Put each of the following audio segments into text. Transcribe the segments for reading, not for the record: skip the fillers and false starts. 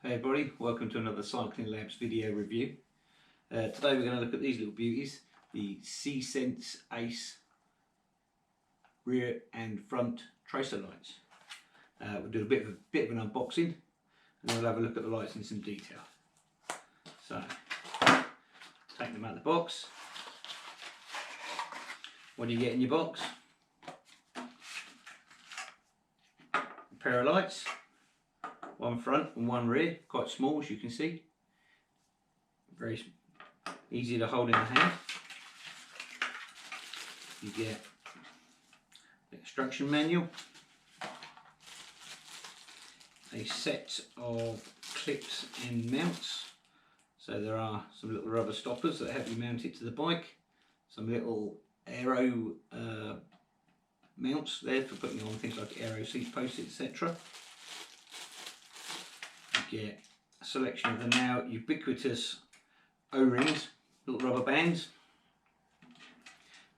Hey everybody, welcome to another Cycling Labs video review. Today we're going to look at these little beauties, the See.Sense Ace rear and front tracer lights. We'll do a bit of an unboxing and then we'll have a look at the lights in some detail. So, take them out of the box. What do you get in your box? A pair of lights. One front and one rear, quite small as you can see. Very easy to hold in the hand. You get the instruction manual, a set of clips and mounts. So there are some little rubber stoppers that help you mount it to the bike, some little aero mounts there for putting on things like aero seat posts, etc. Get a selection of the now ubiquitous O-rings, little rubber bands.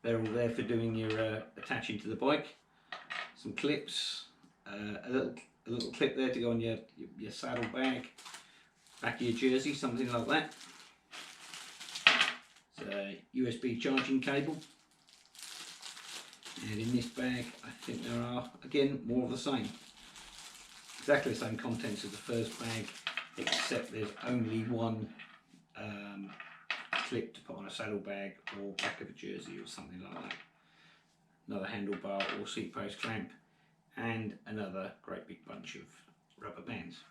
They're all there for doing your attaching to the bike. Some clips, a little clip there to go on your saddle bag, back of your jersey, something like that. It's a USB charging cable. And in this bag, I think there are, again, more of the same. Exactly the same contents as the first bag, except there's only one clip to put on a saddle bag or back of a jersey or something like that. Another handlebar or seat post clamp, and another great big bunch of rubber bands.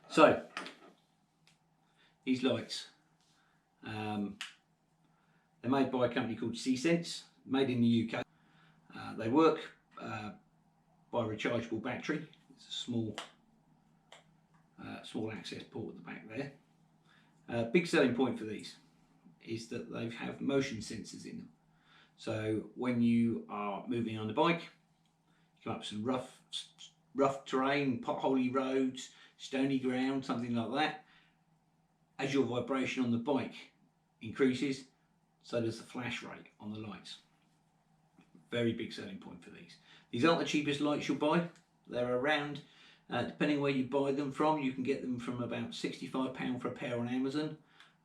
So, these lights, they're made by a company called See.Sense, made in the UK. They work by a rechargeable battery. It's a small access port at the back there. Big selling point for these is that they have motion sensors in them. So when you are moving on the bike, you come up some rough terrain, potholey roads, stony ground, something like that. As your vibration on the bike increases, so does the flash rate on the lights. Very big selling point for these. These aren't the cheapest lights you'll buy. They're around, depending where you buy them from, you can get them from about £65 for a pair on Amazon.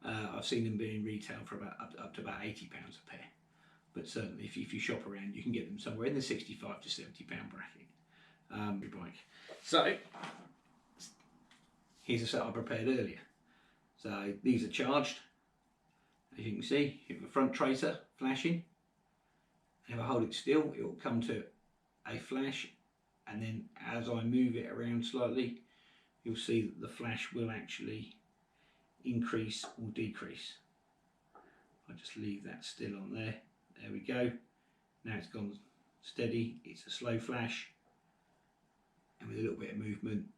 I've seen them being retail for about up to about £80 a pair. But certainly if you shop around, you can get them somewhere in the £65 to £70 bracket. Your bike. So, here's a set I prepared earlier. So these are charged. As you can see, you have a front tracer flashing. If I hold it still, it will come to a flash, and then as I move it around slightly, you'll see that the flash will actually increase or decrease. I'll just leave that still on there. There we go. Now it's gone steady. It's a slow flash, and with a little bit of movement,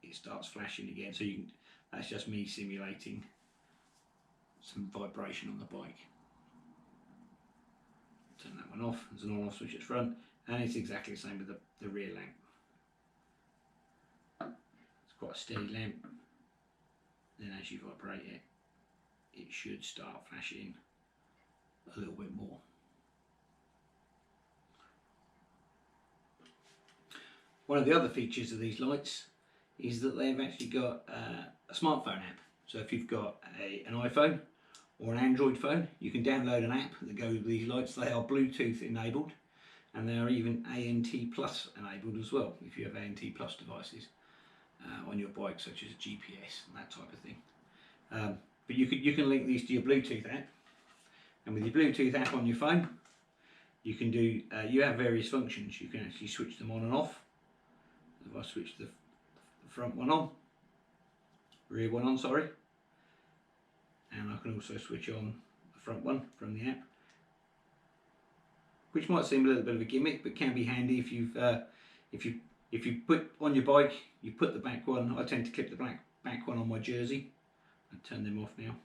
it starts flashing again. So that's just me simulating some vibration on the bike. Turn that one off. There's an on-off switch at the front, and it's exactly the same with the rear lamp. It's quite a steady lamp. Then as you vibrate it, it should start flashing a little bit more. One of the other features of these lights is that they've actually got a smartphone app. So if you've got an iPhone or an Android phone, you can download an app that goes with these lights. They are Bluetooth enabled, and they are even ANT Plus enabled as well, if you have ANT Plus devices on your bike, such as GPS and that type of thing. But you can link these to your Bluetooth app, and with your Bluetooth app on your phone, you can do, you have various functions. You can actually switch them on and off. If I switch the front one on, rear one on, sorry, and I can also switch on the front one from the app, which might seem a little bit of a gimmick, but can be handy if you put on your bike, you put the back one. I tend to clip the back one on my jersey. I turn them off now.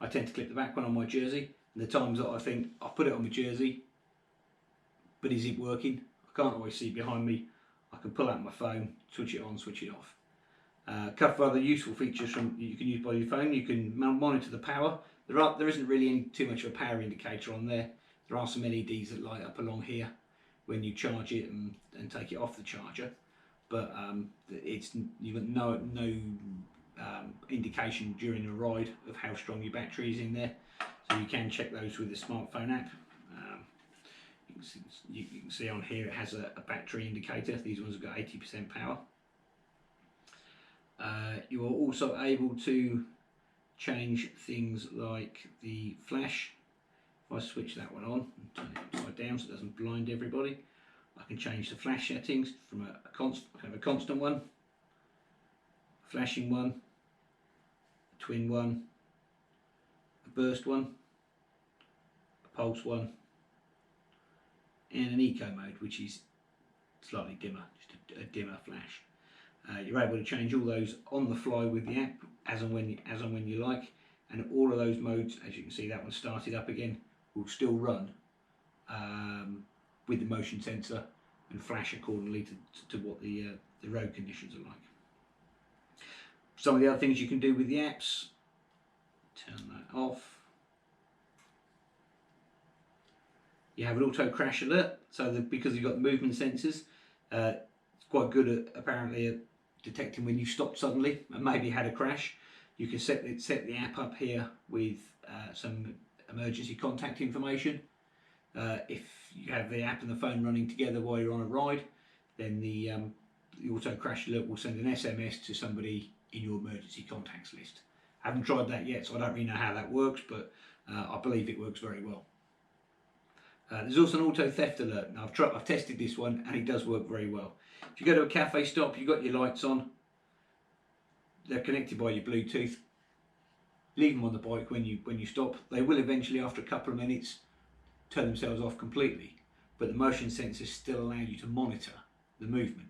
I tend to clip the back one on my jersey, and the times that I think I'll put it on my jersey, but is it working? I can't always see behind me. I can pull out my phone, switch it on, switch it off. A couple of other useful features you can use by your phone. You can monitor the power. There isn't really too much of a power indicator on there. There are some LEDs that light up along here when you charge it and take it off the charger, but you've got no indication during the ride of how strong your battery is in there, so you can check those with the smartphone app. You can see on here it has a battery indicator. These ones have got 80% power. You are also able to change things like the flash. If I switch that one on and turn it upside down so it doesn't blind everybody, I can change the flash settings from a constant one, a flashing one, a twin one, a burst one, a pulse one, and an eco mode, which is slightly dimmer, just a dimmer flash. You're able to change all those on the fly with the app as and when you like, and all of those modes, as you can see, that one started up again, will still run with the motion sensor and flash accordingly to what the road conditions are like. Some of the other things you can do with the apps, turn that off. You have an auto crash alert, so that because you've got the movement sensors, it's quite good at apparently detecting when you stopped suddenly and maybe had a crash. You can set the app up here with some emergency contact information. If you have the app and the phone running together while you're on a ride, then the auto crash alert will send an SMS to somebody in your emergency contacts list. I haven't tried that yet, so I don't really know how that works, but I believe it works very well. There's also an auto theft alert. Now I've tested this one and it does work very well. If you go to a cafe stop, you've got your lights on, they're connected by your Bluetooth. Leave them on the bike when you stop. They will eventually, after a couple of minutes, turn themselves off completely, but the motion sensors still allow you to monitor the movement.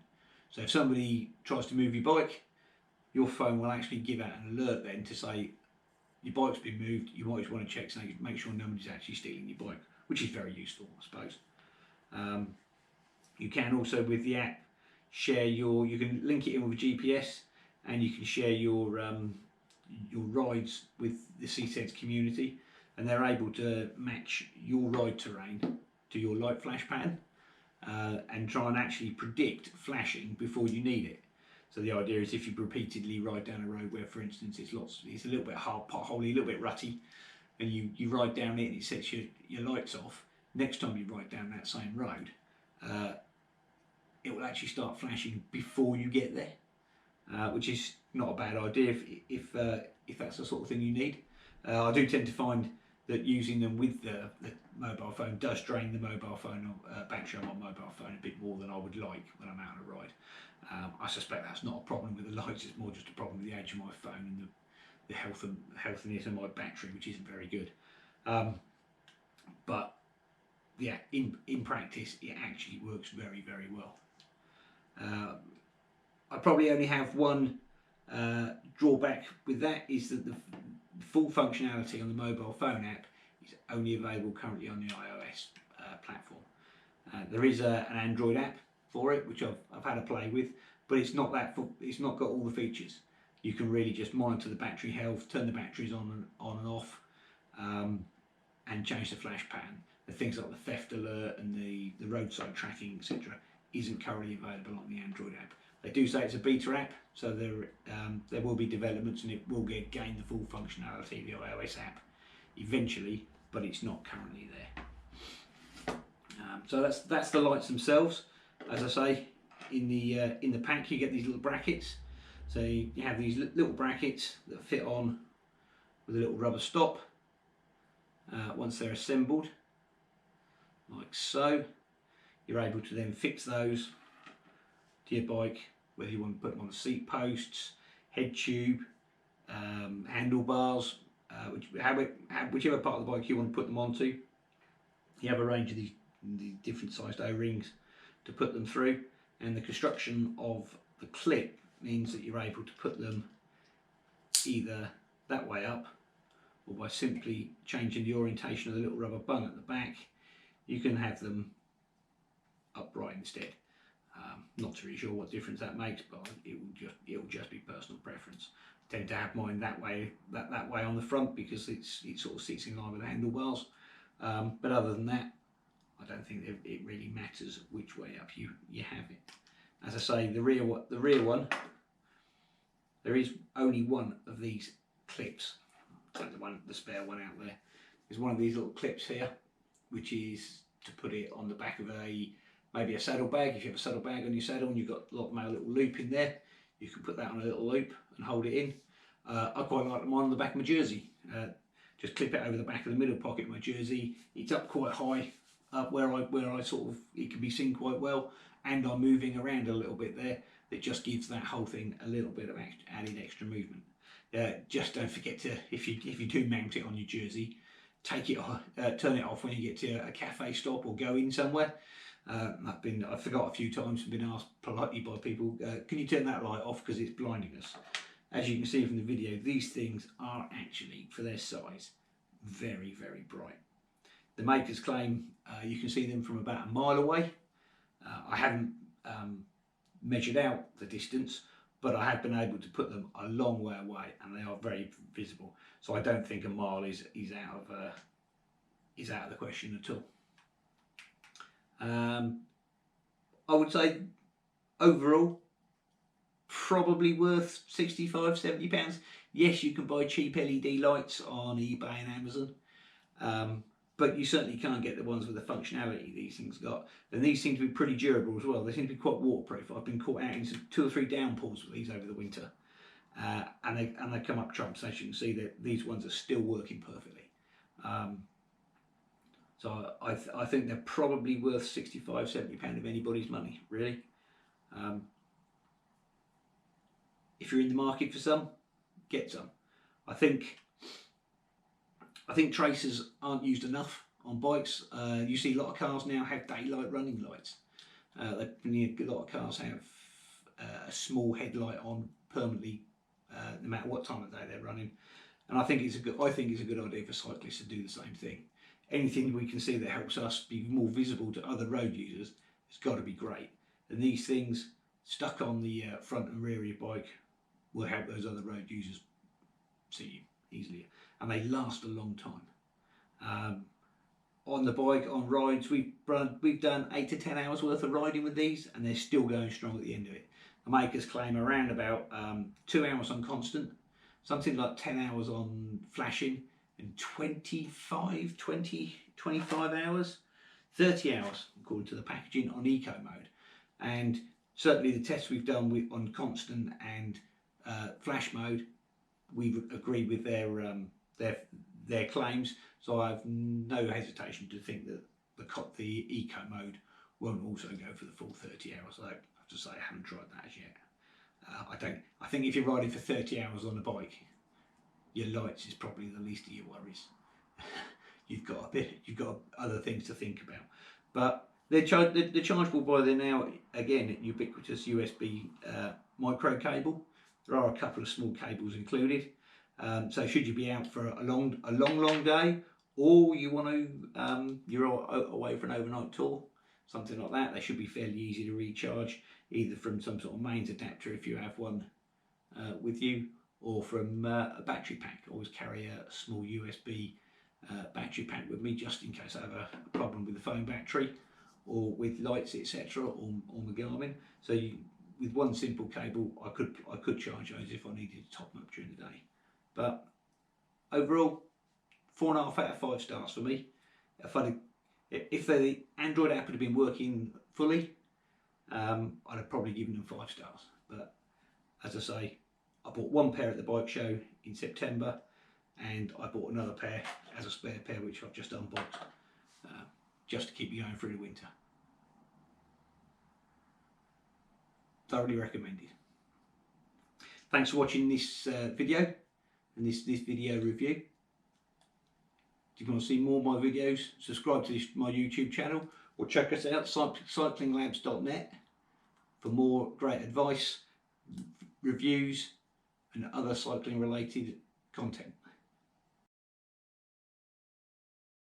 So if somebody tries to move your bike, your phone will actually give out an alert then to say your bike's been moved. You might just want to check, so make sure nobody's actually stealing your bike, which is very useful, I suppose. You can also, with the app, share you can link it in with a GPS, and you can share your rides with the See.Sense community, and they're able to match your ride terrain to your light flash pattern and try and actually predict flashing before you need it. So the idea is, if you repeatedly ride down a road where, for instance, it's a little bit hard, potholey, a little bit rutty, and you ride down it and it sets your lights off, next time you ride down that same road, it will actually start flashing before you get there, which is not a bad idea if that's the sort of thing you need. I do tend to find that using them with the mobile phone does drain the mobile phone battery on my mobile phone a bit more than I would like when I'm out on a ride. I suspect that's not a problem with the lights, it's more just a problem with the age of my phone and the healthiness of my battery, which isn't very good. But yeah, in practice it actually works very, very well. I probably only have one drawback with that, is that the full functionality on the mobile phone app is only available currently on the iOS platform. There is an Android app for it, which I've had a play with, but it's not got all the features. You can really just monitor the battery health, turn the batteries on and off, and change the flash pattern. The things like the theft alert and the roadside tracking, etc., isn't currently available on the Android app. They do say it's a beta app, so there will be developments and it will gain the full functionality of the iOS app eventually, but it's not currently there. So that's the lights themselves. As I say, in the pack you get these little brackets. So you have these little brackets that fit on with a little rubber stop once they're assembled, like so. You're able to then fix those to your bike, whether you want to put them on the seat posts, head tube, handlebars, whichever part of the bike you want to put them onto. You have a range of these different sized O-rings to put them through, and the construction of the clip means that you're able to put them either that way up, or by simply changing the orientation of the little rubber bung at the back, you can have them upright instead. Not too really sure what difference that makes, but it'll just be personal preference. I tend to have mine that way on the front because it sort of sits in line with the handlebars. But other than that, I don't think it really matters which way up you have it. As I say, the rear one, there is only one of these clips. The spare one out there. There's one of these little clips here, which is to put it on the back of maybe a saddle bag. If you have a saddle bag on your saddle and you've got a little loop in there, you can put that on a little loop and hold it in. I quite like them on the back of my jersey. Just clip it over the back of the middle pocket of my jersey. It's up quite high, up where I sort of, it can be seen quite well, and I'm moving around a little bit there. That just gives that whole thing a little bit of added extra movement. Just don't forget to, if you do mount it on your jersey, take it off, turn it off when you get to a cafe stop or go in somewhere. I've forgot a few times and been asked politely by people, can you turn that light off because it's blinding us? As you can see from the video, these things are actually, for their size, very, very bright. The makers claim you can see them from about a mile away. I haven't measured out the distance, but I have been able to put them a long way away, and they are very visible. So I don't think a mile is out of the question at all. I would say overall, probably worth £65–70. Yes, you can buy cheap LED lights on eBay and Amazon, but you certainly can't get the ones with the functionality these things got. And these seem to be pretty durable as well. They seem to be quite waterproof. I've been caught out into 2 or 3 downpours with these over the winter, and they come up trumps. As you can see, that these ones are still working perfectly. So I think they're probably worth £65–70 of anybody's money, really. If you're in the market for some, get some. I think tracers aren't used enough on bikes. You see a lot of cars now have daylight running lights. A lot of cars have a small headlight on permanently, no matter what time of day they're running. And I think it's a good idea for cyclists to do the same thing. Anything we can see that helps us be more visible to other road users, it's got to be great. And these things stuck on the front and rear of your bike will help those other road users see you easily, and they last a long time. On the bike, on rides, we've done 8 to 10 hours worth of riding with these, and they're still going strong at the end of it. The makers claim around about 2 hours on constant, something like 10 hours on flashing, and 25 hours, 30 hours according to the packaging on eco mode. And certainly the tests we've done on constant and flash mode, we've agreed with their claims. So I have no hesitation to think that the eco mode won't also go for the full 30 hours. I have to say I haven't tried that as yet. I think if you're riding for 30 hours on a bike, your lights is probably the least of your worries. You've got other things to think about. But they're chargeable by the now, again, ubiquitous USB micro cable. There are a couple of small cables included. So should you be out for a long day, or you want to you're away for an overnight tour, something like that, they should be fairly easy to recharge, either from some sort of mains adapter if you have one with you, or from a battery pack. I always carry a small USB battery pack with me just in case I have a problem with the phone battery or with lights, etc., or my Garmin. So with one simple cable, I could charge those if I needed to top them up during the day. But overall, 4.5 out of 5 stars for me. If the Android app had been working fully, I'd have probably given them 5 stars. But as I say, I bought one pair at the bike show in September, and I bought another pair as a spare pair, which I've just unboxed, just to keep me going through the winter. Thoroughly recommended. Thanks for watching this video and this video review. If you want to see more of my videos, subscribe to my YouTube channel, or check us out, cyclinglabs.net, for more great advice, reviews and other cycling related content.